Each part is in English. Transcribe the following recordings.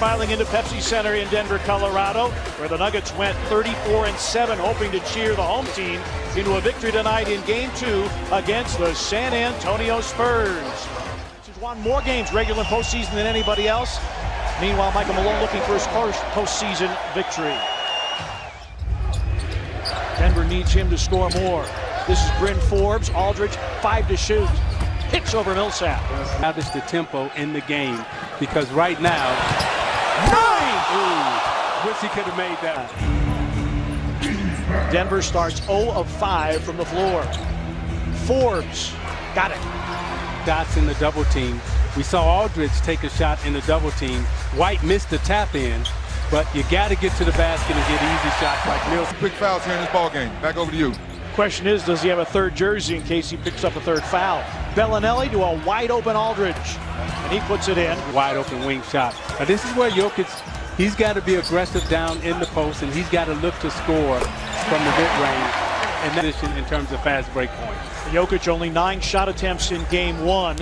filing into Pepsi Center in Denver, Colorado, where the Nuggets went 34-7, hoping to cheer the home team into a victory tonight in Game 2 against the San Antonio Spurs. He's won more games regular and postseason than anybody else. Meanwhile, Michael Malone looking for his first postseason victory. Denver needs him to score more. This is Bryn Forbes. Aldridge, 5 to shoot. Hits over Millsap. Now this the tempo in the game, because right now, wish he could have made that. Denver starts 0 of 5 from the floor. Forbes, got it. Shots in the double team. We saw Aldridge take a shot in the double team. White missed the tap in, but you got to get to the basket and get easy shots like Mills. Quick fouls here in this ball game. Back over to you. Question is, does he have a third jersey in case he picks up a third foul? Bellinelli to a wide open Aldridge, and he puts it in. Wide open wing shot. Now this is where Jokic, he's got to be aggressive down in the post, and he's got to look to score from the mid-range and that position in terms of fast break points. Jokic only 9 shot attempts in Game 1.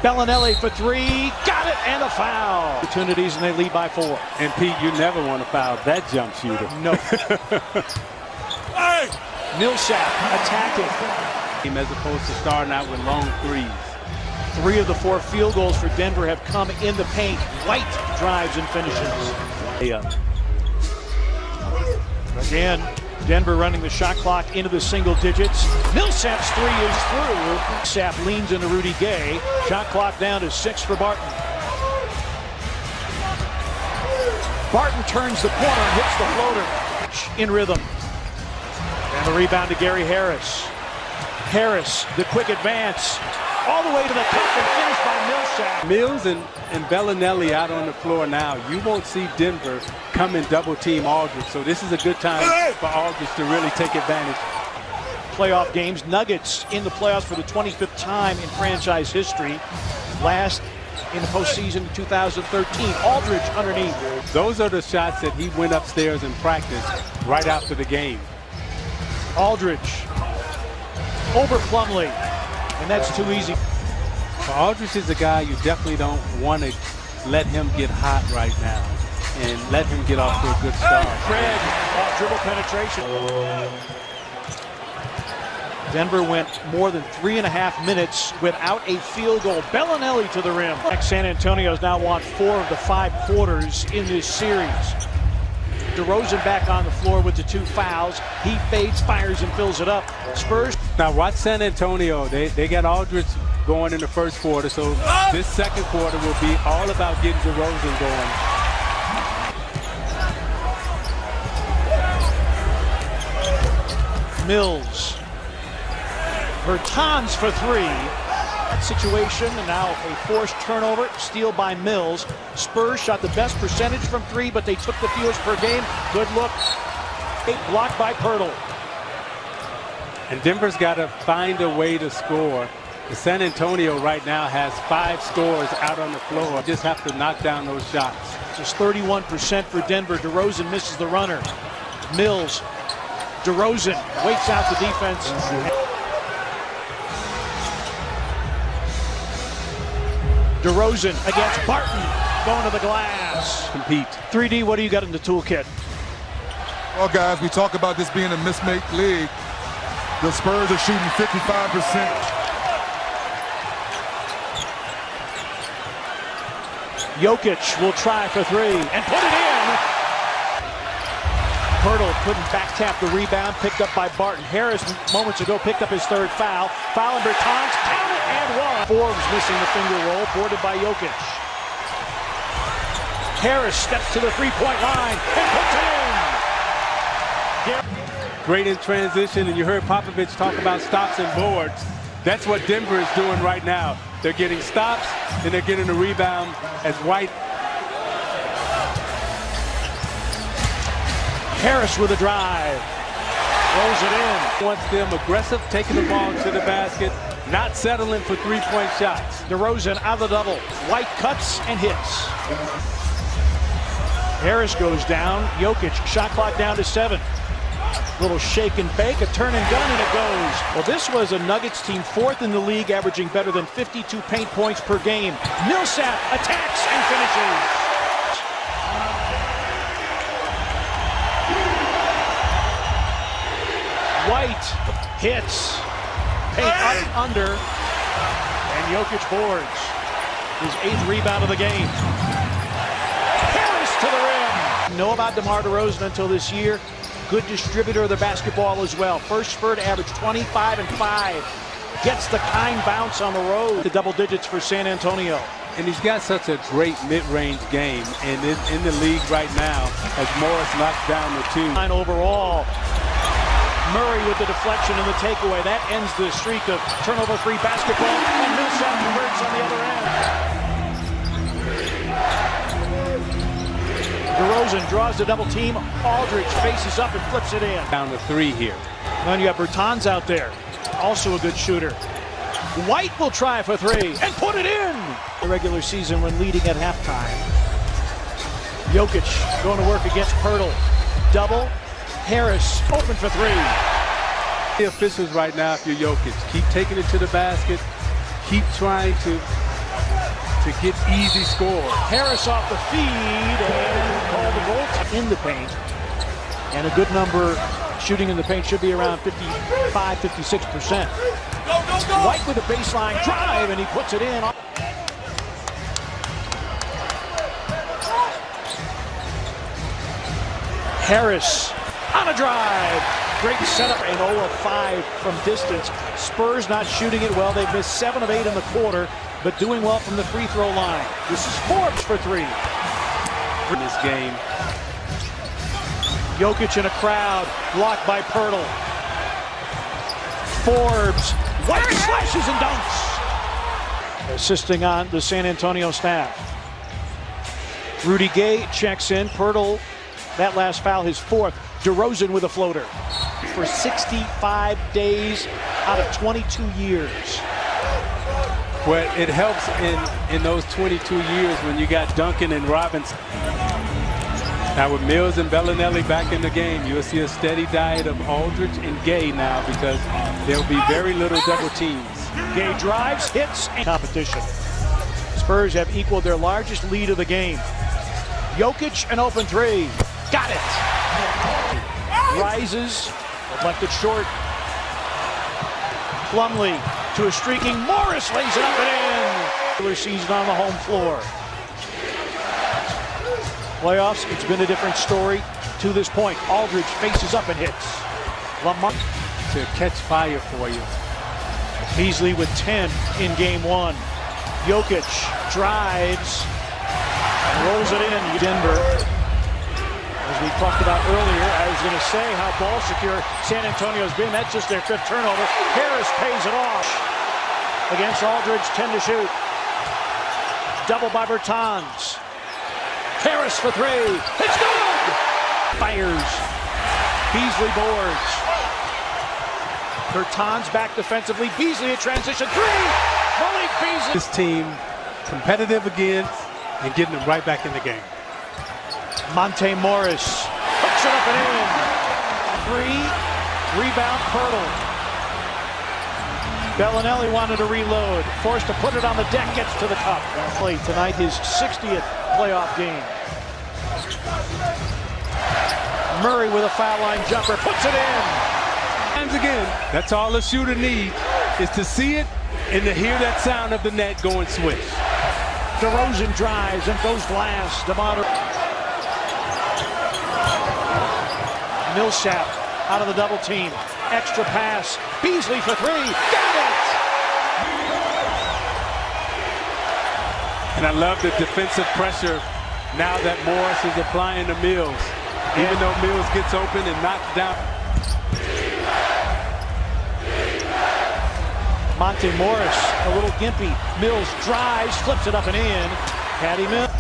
Bellinelli for 3, got it, and a foul. Opportunities, and they lead by 4. And Pete, you never want to foul that jump shooter. No. Millsap attacking. As opposed to starting out with long threes. 3 of the 4 field goals for Denver have come in the paint. White drives and finishes. Again, Denver running the shot clock into the single digits. Millsap's 3 is through. Millsap leans into Rudy Gay. Shot clock down to 6 for Barton. Barton turns the corner and hits the floater. In rhythm. And the rebound to Gary Harris. Harris, the quick advance, all the way to the top and finished by Millsap. Mills and Bellinelli out on the floor now. You won't see Denver come and double team Aldridge, so this is a good time for Aldridge to really take advantage. Playoff games, Nuggets in the playoffs for the 25th time in franchise history. Last in the postseason in 2013, Aldridge underneath. Those are the shots that he went upstairs and practiced right after the game. Aldridge over Plumlee, and that's too easy. Aldridge is a guy you definitely don't want to let him get hot right now and let him get off to a good start. Craig, dribble penetration. Denver went more than 3.5 minutes without a field goal. Bellinelli to the rim. San Antonio's now won 4 of the 5 quarters in this series. DeRozan back on the floor with the 2 fouls. He fades, fires, and fills it up. Spurs. Now watch San Antonio. They got Aldridge going in the first quarter, so this second quarter will be all about getting DeRozan going. Mills. Bertans for 3. That situation, and now a forced turnover, steal by Mills. Spurs shot the best percentage from 3, but they took the fewest per game. Good look. Blocked by Pirtle. And Denver's got to find a way to score. San Antonio right now has 5 scores out on the floor. Just have to knock down those shots. Just 31% for Denver. DeRozan misses the runner. Mills. DeRozan waits out the defense. DeRozan against Barton, going to the glass. Compete. 3D, what do you got in the toolkit? Well, guys, we talk about this being a mismade league. The Spurs are shooting 55%. Jokic will try for 3 and put it in. Pirtle couldn't back tap the rebound, picked up by Barton. Harris moments ago picked up his 3rd foul. Foul and Bertans, count it and 1. Forbes missing the finger roll, boarded by Jokic. Harris steps to the 3-point line and puts it in. Great in transition, and you heard Popovich talk about stops and boards. That's what Denver is doing right now. They're getting stops, and they're getting a rebound as White. Harris with a drive. Throws it in. Wants them aggressive, taking the ball to the basket, not settling for 3-point shots. DeRozan out of the double. White cuts and hits. Harris goes down. Jokic, shot clock down to 7. Little shake and bake, a turn and gun, and it goes. Well, this was a Nuggets team fourth in the league, averaging better than 52 paint points per game. Millsap attacks and finishes. White hits. Paint up under. And Jokic boards. His 8th rebound of the game. Harris to the rim. Know about DeMar DeRozan until this year. Good distributor of the basketball as well. First spur to average 25 and 5. Gets the kind bounce on the road. The double digits for San Antonio. And he's got such a great mid-range game. And in the league right now, as Morris knocks down the 2. 9 overall. Murray with the deflection and the takeaway. That ends the streak of turnover-free basketball. And Millsap converts on the other end. DeRozan draws the double team. Aldridge faces up and flips it in. Down to 3 here. Then you got Bertans out there. Also a good shooter. White will try for 3 and put it in. The regular season when leading at halftime. Jokic going to work against Pirtle. Double. Harris open for 3. The officials right now, if you're Jokic, keep taking it to the basket. Keep trying to get easy scores. Harris off the feed and called the goal in the paint. And a good number shooting in the paint should be around 55, 56%. White with a baseline drive and he puts it in. Harris on a drive. Great setup and 0 of 5 from distance. Spurs not shooting it well. They've missed 7 of 8 in the quarter, but doing well from the free throw line. This is Forbes for 3. In this game. Jokic in a crowd, blocked by Pirtle. Forbes, White slashes and dunks. Assisting on the San Antonio staff. Rudy Gay checks in. Pirtle, that last foul, his 4th. DeRozan with a floater. For 65 days out of 22 years. Well, it helps in those 22 years when you got Duncan and Robinson. Now with Mills and Bellinelli back in the game, you'll see a steady diet of Aldridge and Gay now because there'll be very little double teams. Gay drives, hits, and competition. Spurs have equaled their largest lead of the game. Jokic, an open 3. Got it. Rises, but left it short. Plumlee to a streaking Morris, lays it up and in. Regular season on the home floor. Playoffs, it's been a different story to this point. Aldridge faces up and hits. Lamar to catch fire for you. Beasley with 10 in game 1. Jokic drives and rolls it in. Denver. As we talked about earlier, I was going to say how ball secure San Antonio's been. That's just their 5th turnover. Harris pays it off against Aldridge, 10 to shoot. Double by Bertans. Harris for 3. It's good! Fires. Beasley boards. Bertans back defensively. Beasley a transition 3. Malik Beasley. This team competitive again and getting them right back in the game. Monte Morris hooks it up and in. 3. Rebound Pirtle. Bellinelli wanted to reload. Forced to put it on the deck. Gets to the cup. Play tonight his 60th playoff game. Murray with a foul line jumper. Puts it in. Times again, that's all a shooter needs is to see it and to hear that sound of the net going swish. DeRozan drives and goes glass. DeMar Millsap out of the double team. Extra pass. Beasley for 3. Got it! And I love the defensive pressure now that Morris is applying to Mills. Even though Mills gets open and knocked down. Monte Morris, a little gimpy. Mills drives, flips it up and in. Patty Mills.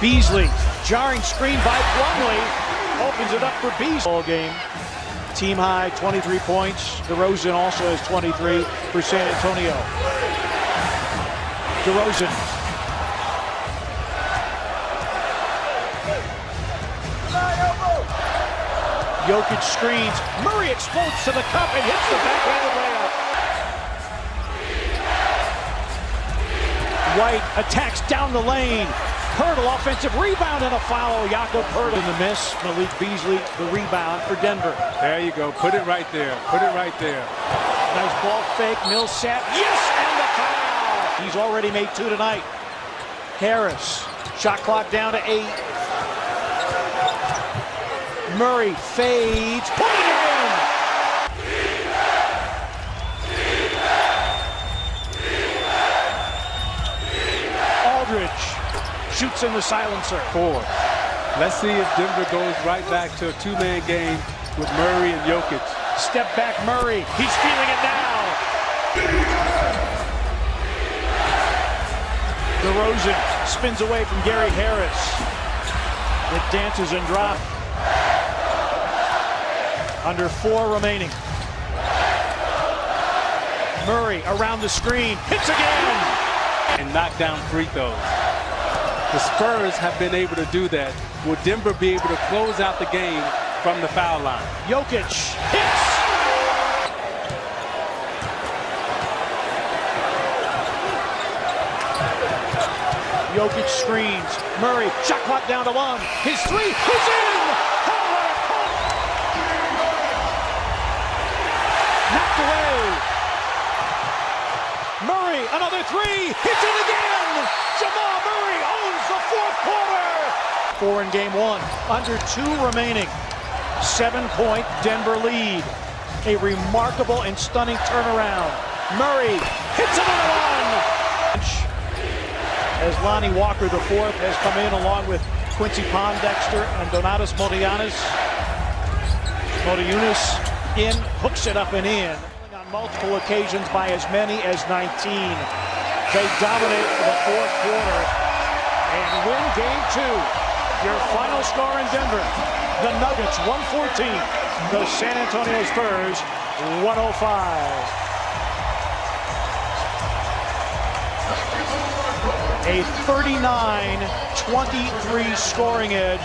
Beasley, jarring screen by Plumlee, opens it up for Beasley. All game, team high 23 points. DeRozan also has 23 for San Antonio. DeRozan Jokic screens. Murray explodes to the cup and hits the backhanded layup. White attacks down the lane. Hurdle offensive rebound and a foul. Jakob Hurdle in the miss. Malik Beasley the rebound for Denver. There you go. Put it right there. Put it right there. Nice ball fake. Millsap. Yes, and the foul. He's already made 2 tonight. Harris. Shot clock down to 8. Murray fades. Putting it in. Aldridge shoots in the silencer. 4. Let's see if Denver goes right back to a 2-man game with Murray and Jokic. Step back Murray. He's feeling it now. DeRozan spins away from Gary Harris. It dances and drops. Under 4 remaining. Murray around the screen. Hits again. And knock down free throws. The Spurs have been able to do that. Will Denver be able to close out the game from the foul line? Jokic hits. Jokic screens. Murray, shot clock down to 1. His 3 is in. Knocked away. Murray, another 3. Hits it again. Jamal Murray owns the 4th quarter. 4 in game 1. Under 2 remaining. 7-point Denver lead. A remarkable and stunning turnaround. Murray hits another one. As Lonnie Walker IV has come in along with Quincy Pondexter and Donatas Motijunas. Motijunas in, hooks it up and in. On multiple occasions by as many as 19. They dominate the 4th quarter and win game 2. Your final score in Denver, the Nuggets 114, the San Antonio Spurs 105. A 39-23 scoring edge.